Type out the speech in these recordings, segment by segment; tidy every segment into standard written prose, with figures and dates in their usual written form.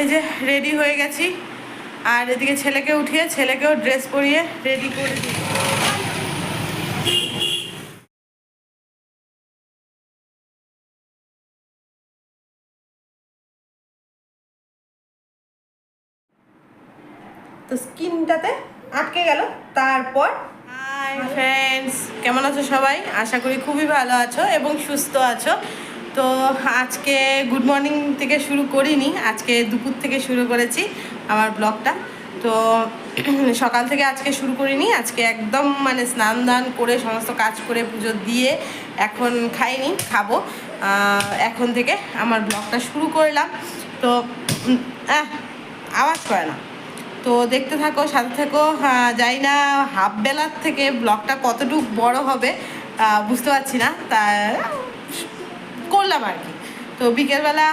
এই যে রেডি হয়ে গেছি, আর এদিকে ছেলেকে উঠিয়ে ছেলেকেও ড্রেস পরিয়ে রেডি করে দিই। তো স্কিনটাতে আটকে গেল। তারপর হাই ফ্রেন্ডস, কেমন আছো সবাই? আশা করি খুবই ভালো আছো এবং সুস্থ আছো। তো আজকে গুড মর্নিং থেকে শুরু করিনি, আজকে দুপুর থেকে শুরু করেছি আমার ব্লগটা। তো সকাল থেকে আজকে শুরু করিনি, আজকে একদম মানে স্নান দান করে সমস্ত কাজ করে পুজো দিয়ে এখন খাইনি, খাবো। এখন থেকে আমার ব্লগটা শুরু করলাম। তো আওয়াজ করে না, তো দেখতে থাকো, সাথে থাকো। যাই না হাফ বেলার থেকে ব্লগটা কতটুকু বড় হবে বুঝতে পারছি না, তা করলাম আর কি। তো বিকেলবেলা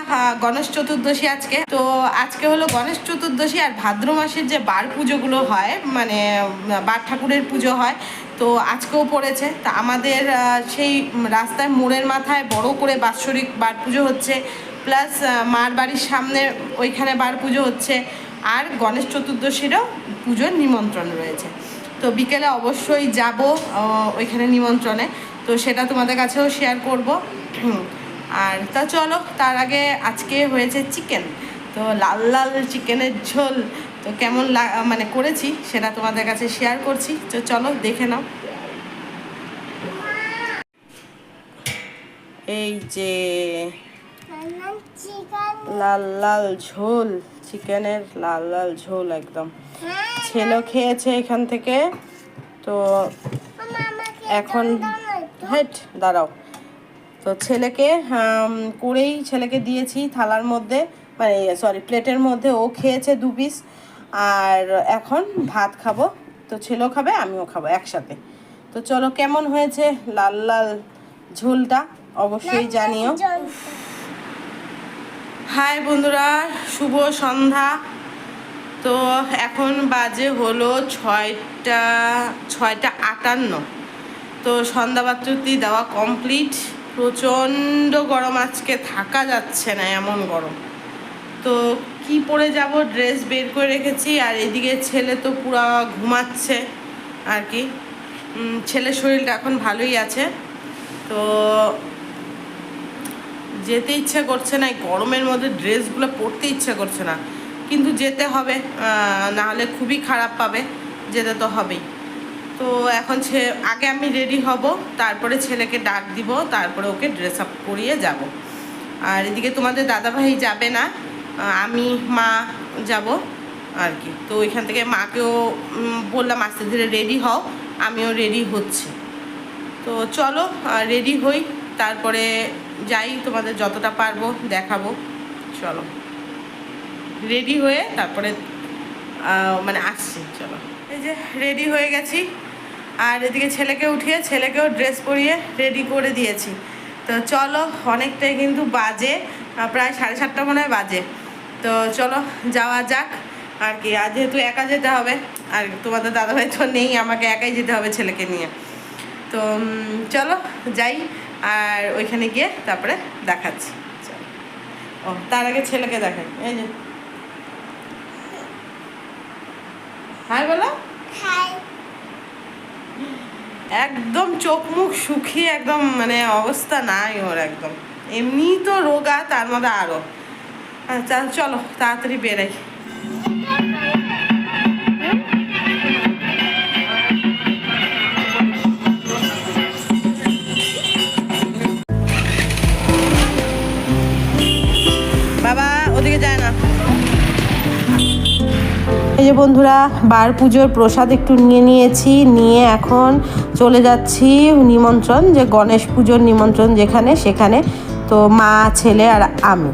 গণেশ চতুর্দশী আজকে, তো আজকে হলো গণেশ চতুর্দশী। আর ভাদ্র মাসের যে বার পুজোগুলো হয়, মানে বার ঠাকুরের পুজো হয়, তো আজকেও পড়েছে। তা আমাদের সেই রাস্তায় মোড়ের মাথায় বড় করে বাৎসরিক বার পুজো হচ্ছে, প্লাস মার বাড়ির সামনে ওইখানে বার পুজো হচ্ছে, আর গণেশ চতুর্দশীরও পুজোর নিমন্ত্রণ রয়েছে। তো বিকেলে অবশ্যই যাব ওইখানে নিমন্ত্রণে, তো সেটা তোমাদের কাছেও শেয়ার করব। আর তা চলো, তার আগে আজকে হয়েছে চিকেন, তো লাল লাল চিকেনের ঝোল। তো কেমন মানে করেছি সেটা তোমাদের কাছে শেয়ার করছি, তো চলো দেখে নাও। এই যে লাল লাল ঝোল, চিকেনের লাল লাল ঝোল একদম। ছেলে খেয়েছে এখান থেকে, তো এখন হেট দাঁড়াও। তো ছেলেকে করেই ছেলেকে দিয়েছি থালার মধ্যে, মানে সরি প্লেটের মধ্যে, ও খেয়েছে 2 পিস। আর এখন ভাত খাবো, তো ছেলেও খাবে আমিও খাবো একসাথে। তো চলো, কেমন হয়েছে লাল লাল ঝোলটা অবশ্যই জানিও। হাই বন্ধুরা, শুভ সন্ধ্যা। তো এখন বাজে হলো 6টা 58। তো সন্ধ্যাবাতি দেওয়া কমপ্লিট। প্রচণ্ড গরম, আজকে থাকা যাচ্ছে না, এমন গরম। তো কি পরে যাব, ড্রেস বের করে রেখেছি। আর এদিকে ছেলে তো পুরো ঘুমাচ্ছে আর কি। ছেলের শরীরটা এখন ভালোই আছে, তো যেতে ইচ্ছে করছে না, এই গরমের মধ্যে ড্রেসগুলো পরতে ইচ্ছে করছে না, কিন্তু যেতে হবে, নাহলে খুবই খারাপ পাবে, যেতে তো হবেই। তো এখন আগে আমি রেডি হব, তারপরে ছেলেকে ডাক দিব, তারপরে ওকে ড্রেস আপ করিয়ে যাব। আর এদিকে তোমাদের দাদাভাই যাবে না, আমি মা যাব আর কি। তো ওইখান থেকে মাকেও বললাম আস্তে ধীরে রেডি হও, আমিও রেডি হচ্ছি। তো চলো রেডি হই, তারপরে যাই, তোমাদের যতটা পারবো দেখাবো। চলো রেডি হয়ে তারপরে মানে আসছি। চলো, এই যে রেডি হয়ে গেছি, আর এদিকে ছেলেকে উঠিয়ে ছেলেকেও ড্রেস পরিয়ে রেডি করে দিয়েছি। তো চলো, অনেকটাই কিন্তু বাজে, প্রায় 7:30 মনে হয় বাজে। তো চলো যাওয়া যাক আর কি। আর যেহেতু একা যেতে হবে, আর তোমাদের দাদাভাই তো নেই, আমাকে একাই যেতে হবে ছেলেকে নিয়ে। তো চলো যাই, আর ওইখানে গিয়ে তারপরে দেখাচ্ছি। চলো, ও তার আগে ছেলেকে দেখাই। এই যে হাই বলো। একদম চোখ মুখ শুকিয়ে একদম মানে অবস্থা নাই ওর, একদম। এমনি তো রোগা, তার মধ্যে আরো। আচ্ছা চলো তাড়াতাড়ি বেরাই। বাবা ওদিকে যায় না। এই যে বন্ধুরা, বার পুজোর প্রসাদ একটু নিয়েছি, নিয়ে এখন চলে যাচ্ছি নিমন্ত্রণ, যে গণেশ পুজোর নিমন্ত্রণ যেখানে, সেখানে। তো মা, ছেলে আর আমি।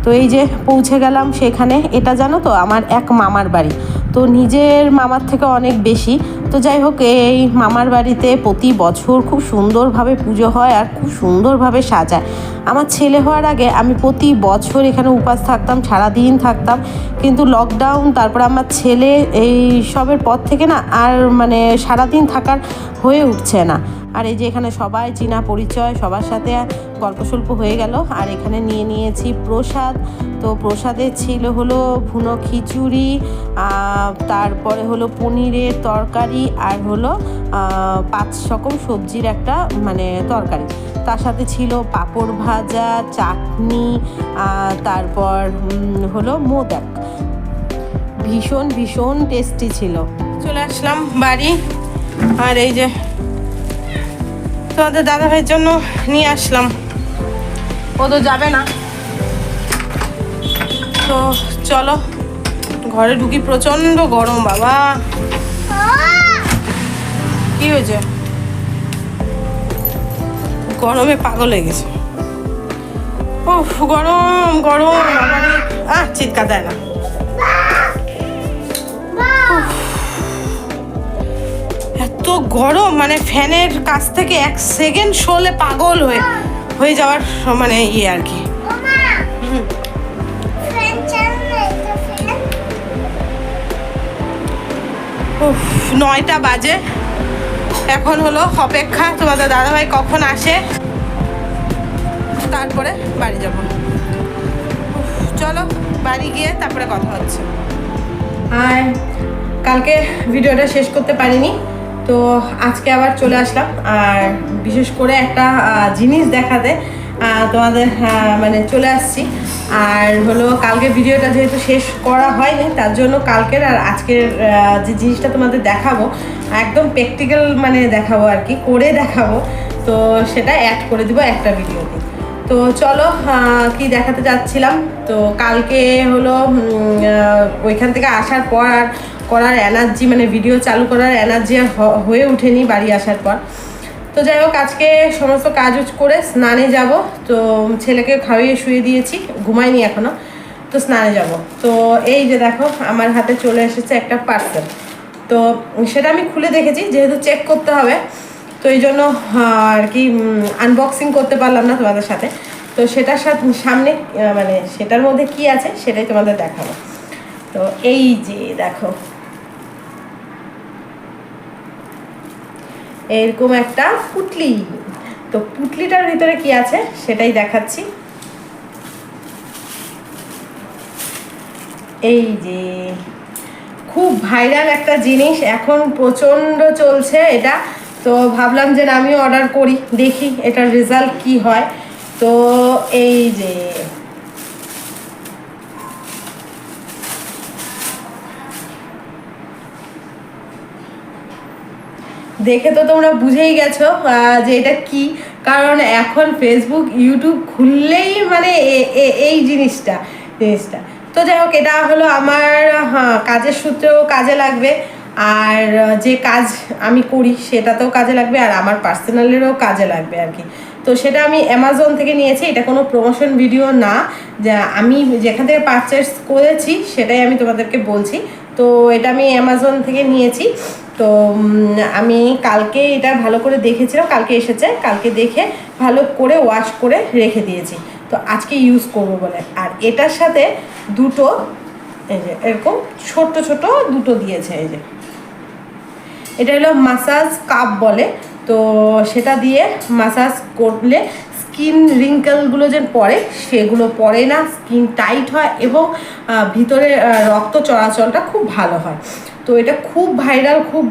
তো এই যে পৌঁছে গেলাম সেখানে। এটা জানো তো আমার এক মামার বাড়ি, তো নিজের মামার থেকে অনেক বেশি। তো যাই হোক, এই মামার বাড়িতে প্রতি বছর খুব সুন্দরভাবে পুজো হয় আর খুব সুন্দরভাবে সাজায়। আমার ছেলে হওয়ার আগে আমি প্রতি বছর এখানে উপাস থাকতাম, সারাদিন থাকতাম। কিন্তু লকডাউন, তারপর আমার ছেলে, এই সবের পর থেকে না আর মানে সারাদিন থাকার হয়ে উঠছে না। আর এই যে এখানে সবাই চেনা পরিচয়, সবার সাথে গল্প সল্প হয়ে গেল। আর এখানে নিয়ে নিয়েছি প্রসাদ। তো প্রসাদে ছিল হলো ভুনো খিচুড়ি, তারপরে হলো পনিরের তরকারি, আর হলো 5 রকম সবজির একটা মানে তরকারি। তার সাথে ছিল পাঁপড় ভাজা, চাটনি, তারপর হলো মোদক। ভীষণ ভীষণ টেস্টি ছিল। চলে আসলাম বাড়ি। আর এই যে তোমাদের দাদাভাইয়ের জন্য নিয়ে আসলাম, ও তো যাবে না। তো চলো ঘরে ঢুকি, প্রচন্ড গরম বাবা। কি হয়েছে? গরমে পাগল হয়ে গেছে। ও গরম গরম, চিৎকার দেয় না। এত গরম, মানে ফ্যানের কাছ থেকে 1 সেকেন্ড সরলে পাগল হয়ে যাওয়ার মানে ইয়ে আর কি। 9টা বাজে, এখন হলো অপেক্ষা তোমাদের দাদাভাই কখন আসে, তারপরে বাড়ি যাব। চলো বাড়ি গিয়ে তারপরে কথা হচ্ছে। আর কালকে ভিডিওটা শেষ করতে পারিনি, তো আজকে আবার চলে আসলাম। আর বিশেষ করে একটা জিনিস দেখাতে তোমাদের মানে চলে আসছি। আর হলো কালকে ভিডিওটা যেহেতু শেষ করা হয়নি, তার জন্য কালকের আর আজকের যে জিনিসটা তোমাদের দেখাবো একদম প্র্যাকটিক্যাল মানে দেখাবো আর কি, করে দেখাবো। তো সেটা অ্যাড করে দিব একটা ভিডিওতে। তো চলো কি দেখাতে যাচ্ছিলাম। তো কালকে হলো ওইখান থেকে আসার পর আর করার এনার্জি, মানে ভিডিও চালু করার এনার্জি আর হয়ে ওঠেনি বাড়ি আসার পর। তো যাই হোক, আজকে সমস্ত কাজ করে স্নানে যাব। তো ছেলেকে খাইয়ে শুয়ে দিয়েছি, ঘুমায়নি এখনও, তো স্নানে যাব। তো এই যে দেখো আমার হাতে চলে এসেছে একটা পার্সেল। তো সেটা আমি খুলে দেখেছি, যেহেতু চেক করতে হবে, তো এই জন্য আর কি আনবক্সিং করতে পারলাম না তোমাদের সাথে। তো সেটার সামনে মানে সেটার মধ্যে কি আছে সেটাই তোমাদের দেখাবো। তো এই যে দেখো এরকম একটা পুটলি। তো পুটলিটার ভিতরে কি আছে সেটাই দেখাচ্ছি। এই যে খুব ভাইরাল একটা জিনিস, এখন প্রচণ্ড চলছে এটা। তো ভাবলাম যে আমিও অর্ডার করি, দেখি এটার রেজাল্ট কি হয়। তো এই যে দেখে তো তোমরা বুঝেই গেছো যে এটা কি, কারণ এখন ফেসবুক ইউটিউব খুললেই মানে এই জিনিসটা। তো যাই হোক, এটা হলো আমার কাজের সূত্রেও কাজে লাগবে, আর যে কাজ আমি করি সেটাতেও কাজে লাগবে, আর আমার পার্সোনালেরও কাজে লাগবে আর কি। তো সেটা আমি অ্যামাজন থেকে নিয়েছি, এটা কোনো প্রমোশন ভিডিও না, যা আমি যেখান থেকে পারচেস করেছি সেটাই আমি তোমাদেরকে বলছি। তো এটা আমি অ্যামাজন থেকে নিয়েছি। তো আমি কালকে এটা ভালো করে দেখেছিলাম, কালকে এসেছে, কালকে দেখে ভালো করে ওয়াশ করে রেখে দিয়েছি। তো আজকে ইউজ করব বলে। আর এটার সাথে দুটো এই যে এরকম ছোট ছোট দুটো দিয়েছে। এই যে এটা হলো মাসাজ কাপ বলে। তো সেটা দিয়ে মাসাজ করলে স্কিন রিঙ্কেলগুলো যে পড়ে সেগুলো পড়ে না, স্কিন টাইট হয় এবং ভিতরে রক্ত চলাচলটা খুব ভালো হয়। তো এটা খুব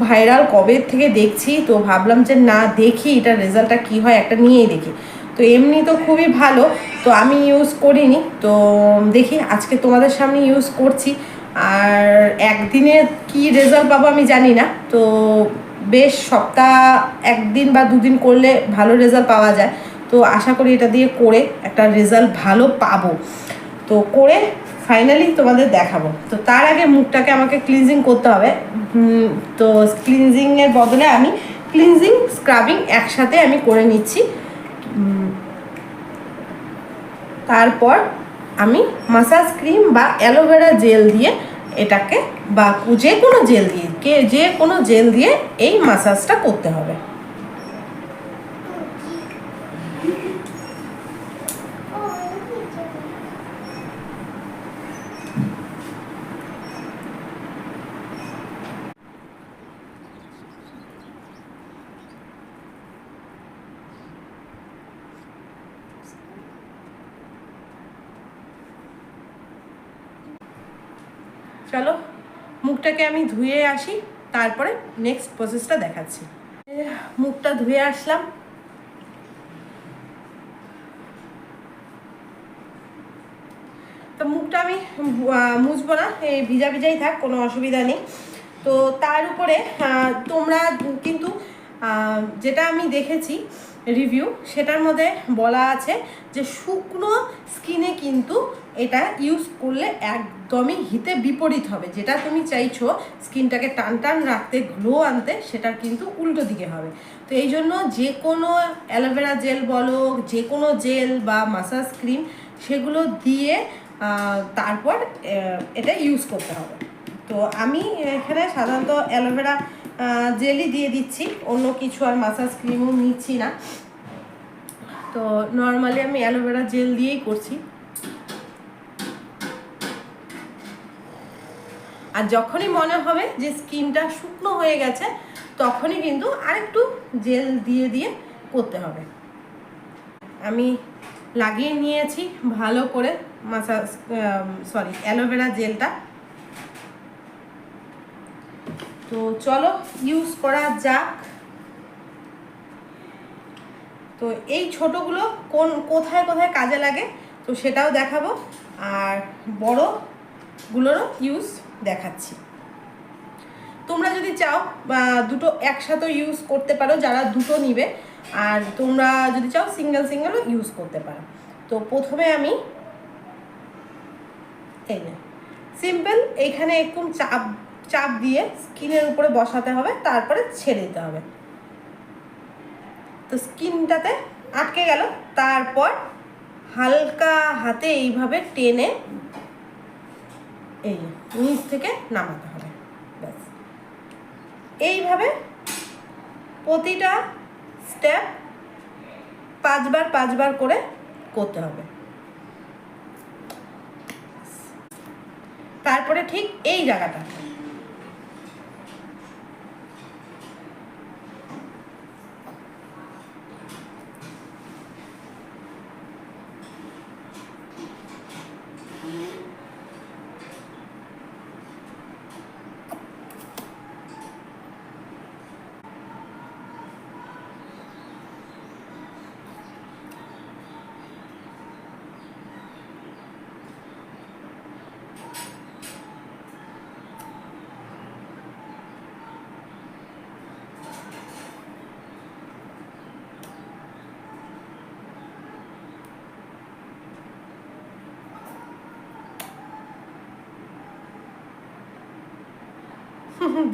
ভাইরাল কবে থেকে দেখছি। তো ভাবলাম যে না দেখি এটার রেজাল্টটা কী হয়, একটা নিয়েই দেখি। তো এমনি তো খুবই ভালো, তো আমি ইউজ করিনি, তো দেখি আজকে তোমাদের সামনে ইউজ করছি। আর একদিনে কি রেজাল্ট পাবো আমি জানি না, তো বেশ সপ্তাহ 1 দিন বা 2 দিন করলে ভালো রেজাল্ট পাওয়া যায়। তো আশা করি এটা দিয়ে করে একটা রেজাল্ট ভালো পাবো। তো করে ফাইনালি তোমাদের দেখাবো। তো তার আগে মুখটাকে আমাকে ক্লিনজিং করতে হবে। তো ক্লিনজিংয়ের বদলে আমি ক্লিনজিং স্ক্রাবিং একসাথে আমি করে নিচ্ছি। তারপর আমি মাসাজ ক্রিম বা অ্যালোভেরা জেল দিয়ে এটাকে, বা যে কোনো জেল দিয়ে এই মাসাজটা করতে হবে। চলো মুখটাকে আমি ধুয়ে আসি, তারপরে নেক্সট প্রসেসটা দেখাচ্ছি। মুখটা ধুয়ে আসলাম। তো মুখটা আমি মুছবো না, এই ভিজা ভিজাই থাক, কোনো অসুবিধা নেই। তো তার উপরে তোমরা কিন্তু যেটা আমি দেখেছি রিভিউ, সেটার মধ্যে বলা আছে যে শুকনো স্কিনে কিন্তু এটা ইউজ করলে একদমই হিতে বিপরীত হবে। যেটা তুমি চাইছো স্কিনটাকে টান টান রাখতে, গ্লো আনতে, সেটা কিন্তু উল্টো দিকে হবে। তো এই জন্য যে কোনো অ্যালোভেরা জেল বলো, যে কোনো জেল বা মাসাজ ক্রিম, সেগুলো দিয়ে তারপর এটা ইউজ করতে হবে। তো আমি এখানে সাধারণত অ্যালোভেরা জেলই দিয়ে দিচ্ছি, অন্য কিছু আর মাসাজ ক্রিমও নিচ্ছি না। তো নর্মালি আমি অ্যালোভেরা জেল দিয়েই করছি। আর যখনই মনে হবে যে স্কিনটা শুকনো হয়ে গেছে, তখনই কিন্তু আরেকটু জেল দিয়ে দিয়ে করতে হবে। আমি লাগিয়ে নিয়েছি ভালো করে অ্যালোভেরা জেলটা। তো চলো ইউজ করা যাক। তো এই ছোটোগুলো কোথায় কোথায় কাজে লাগে তো সেটাও দেখাবো, আর বড়গুলোরও ইউজ দেখাচ্ছি। তোমরা যদি চাও দুটো একসাথে ইউজ করতে পারো, যারা দুটো নিবে, আর তোমরা যদি চাও সিঙ্গেল সিঙ্গেলও ইউজ করতে পারো। তো প্রথমে আমি এই সিম্পল এইখানে একটু চাপ দিয়ে স্কিনের উপরে বসাতে হবে, তারপরে ছেড়ে দিতে হবে। তো স্কিনটাতে আটকে গেল, তারপর হালকা হাতে এইভাবে টেনে এই নিচ থেকে নামাতে হবে। ব্যাস এইভাবে প্রতিটা স্টেপ 5 বার করে করতে হবে। তারপরে ঠিক এই জায়গাটা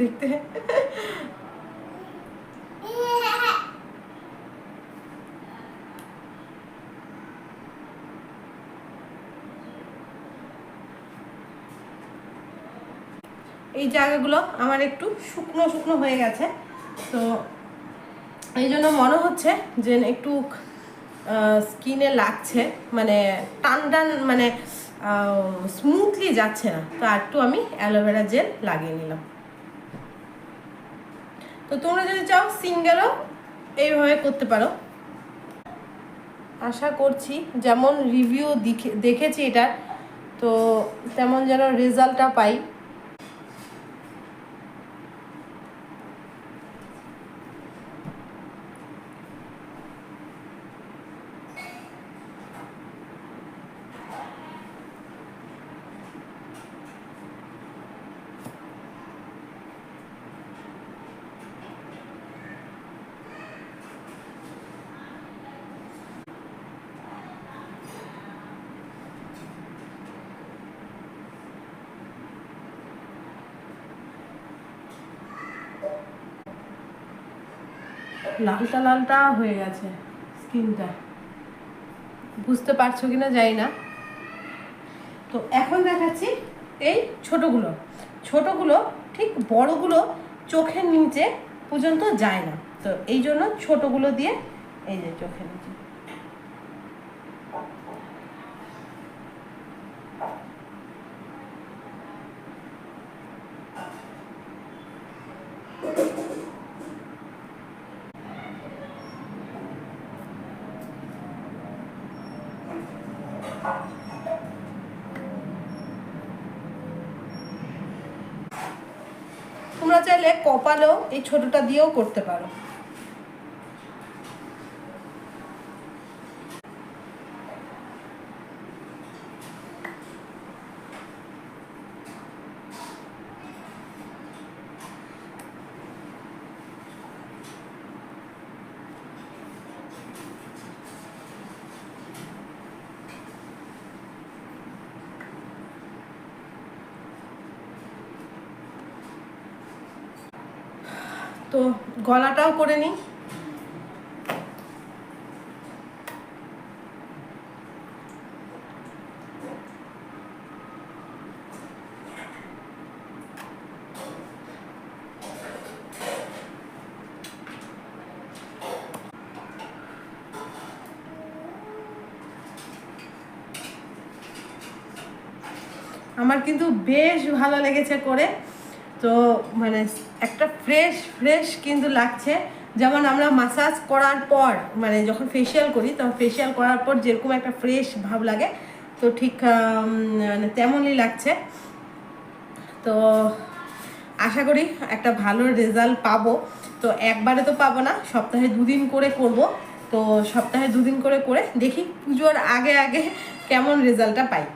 দেখতে এই জায়গাগুলো আমার একটু শুকনো শুকনো হয়ে গেছে। তো এই জন্য মনে হচ্ছে যে একটু স্কিনে লাগছে, মানে টান টান, মানে স্মুথলি যাচ্ছে না। তো একটু আমি অ্যালোভেরা জেল লাগিয়ে নিলাম। তো তোমরা যদি চাও সিঙ্গেলও এইভাবে করতে পারো। আশা করছি যেমন রিভিউ দেখেছি এটার, তো তেমন যেন রেজাল্টটা পাই। লালটা লালটা হয়ে গেছে স্কিনটা, বুঝতে পারছো কিনা জানি না। তো এখন দেখাচ্ছি এই ছোটোগুলো ঠিক বড়গুলো চোখের নিচে পর্যন্ত যায় না। তো এই জন্য ছোটোগুলো দিয়ে এই যে চোখের নিচে তোমরা চাইলে কপালেও এই ছোটোটা দিয়েও করতে পারো। তো গলাটাও করে নিই। আমার কিন্তু বেশ ভালো লেগেছে করে। তো মানে একটা ফ্রেশ ফ্রেশ কিন্তু লাগছে, যেমন আমরা মাসাজ করার পর মানে যখন ফেসিয়াল করি তখন ফেসিয়াল করার পর যেরকম একটা ফ্রেশ ভাব লাগে, তো ঠিক মানে তেমনই লাগছে। তো আশা করি একটা ভালো রেজাল্ট পাবো। তো একবারে তো পাবো না, সপ্তাহে 2 দিন করে করব। তো সপ্তাহে 2 দিন করে করে দেখি পুজোর আগে আগে কেমন রেজাল্টটা পাই।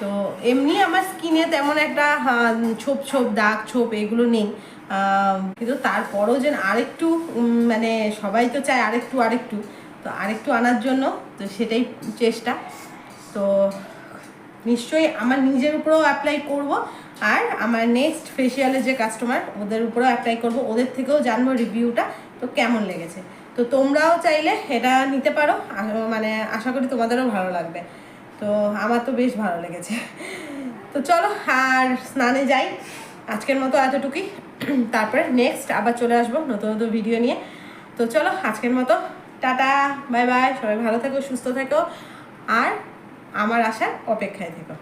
তো এমনি আমার স্কিনে তেমন একটা ছোপ ছোপ দাগ ছোপ এগুলো নেই, কিন্তু তারপরও যেন আরেকটু মানে সবাই তো চায় আরেকটু আরেকটু, তো আরেকটু আনার জন্য তো সেটাই চেষ্টা। তো নিশ্চয়ই আমার নিজের উপরেও অ্যাপ্লাই করব, আর আমার নেক্সট ফেসিয়ালে যে কাস্টমার ওদের উপরেও অ্যাপ্লাই করব, ওদের থেকেও জানবো রিভিউটা তো কেমন লেগেছে। তো তোমরাও চাইলে এটা নিতে পারো, মানে আশা করি তোমাদেরও ভালো লাগবে। তো আমার তো বেশ ভালো লেগেছে। তো চলো আর স্নানে যাই, আজকের মতো এতটুকুই। তারপরে নেক্সট আবার চলে আসবো নতুন নতুন ভিডিও নিয়ে। তো চলো আজকের মতো টাটা, বাই বাই, সবাই ভালো থেকো, সুস্থ থেকো, আর আমার আসার অপেক্ষায় থেকো।